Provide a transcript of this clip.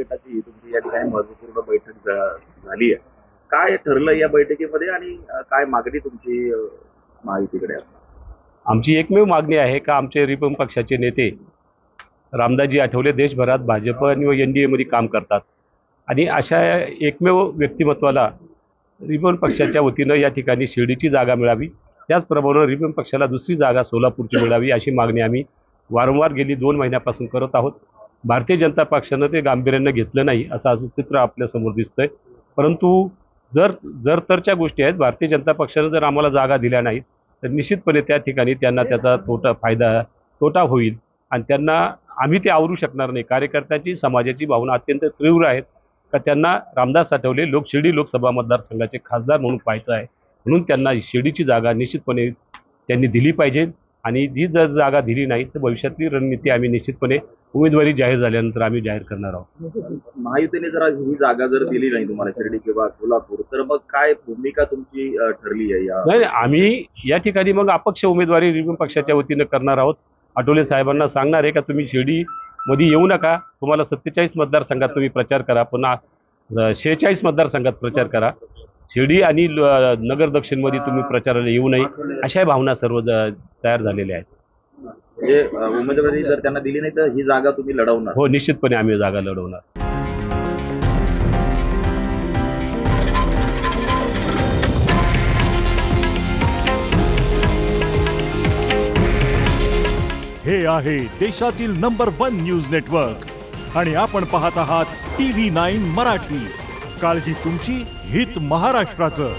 गटाची तुमची या ठिकाणी महत्त्वपूर्ण बैठक झाली आहे. काय ठरलं या बैठकीमध्ये आणि काय मागणी तुमची महायुतीकडे आहे? आमची एकमेव मागणी आहे का आमचे रिपब्लिकन पक्षाचे नेते रामदासजी आठवले देशभरात भाजप आणि NDA मध्ये काम करतात आणि अशा एकमेव व्यक्तिमत्वाला रिपब्लिकन पक्षाच्या वतीनं या ठिकाणी शिर्डीची जागा मिळावी, त्याचप्रमाणे रिपब्लिकन पक्षाला दुसरी जागा सोलापूरची मिळावी अशी मागणी आम्ही वारंवार गेली 2 महिन्यापासून करत आहोत. भारतीय जनता पक्षानं ते गांभीर्यानं घेतलं नाही असं चित्र आपल्यासमोर दिसतंय. परंतु जर तरच्या गोष्टी आहेत. भारतीय जनता पक्षानं जर आम्हाला जागा दिल्या नाहीत तर निश्चितपणे त्या ठिकाणी त्यांना त्याचा तोटा होईल आणि त्यांना आम्ही ते आवरू शकणार नाही. कार्यकर्त्याची समाजाची भावना अत्यंत तीव्र आहेत का त्यांना रामदास आठवले शिर्डी लोकसभा मतदारसंघाचे खासदार म्हणून पाहायचं आहे. म्हणून त्यांना शिर्डीची जागा निश्चितपणे त्यांनी दिली पाहिजे आणि ही जर जागा दिली नाही तर भविष्यातली रणनीती आम्ही निश्चितपणे उमेदवारी जाहीर झाल्यानंतर आम्ही जाहीर करणार आहोत. महायुतीने जर ही जागा जर दिली नाही तुम्हाला शिर्डी किंवा सोलापूर तर मग काय भूमिका तुमची ठरली आहे? नाही, आम्ही या ठिकाणी मग अपक्ष उमेदवारी रिपब्लिकन पक्षाच्या वतीनं करणार आहोत. आठवले साहेबांना सांगणार आहे का तुम्ही शिर्डीमध्ये येऊ नका, तुम्हाला 47 मतदारसंघात तुम्ही प्रचार करा, पुन्हा 46 मतदारसंघात प्रचार करा, शिर्डी आणि नगर दक्षिणमध्ये तुम्ही प्रचाराला येऊ नये अशा भावना सर्व तयार झालेल्या आहेत. म्हणजे उमेदवारी जर त्यांना दिली नाही तर ही जागा तुम्ही लढवणार? हो, निश्चितपणे आम्ही जागा लढवणार. हे आहे देशातील नंबर 1 न्यूज नेटवर्क आणि आपण पाहत आहात TV9 मराठी. काळजी तुमची, हित महाराष्ट्राचं.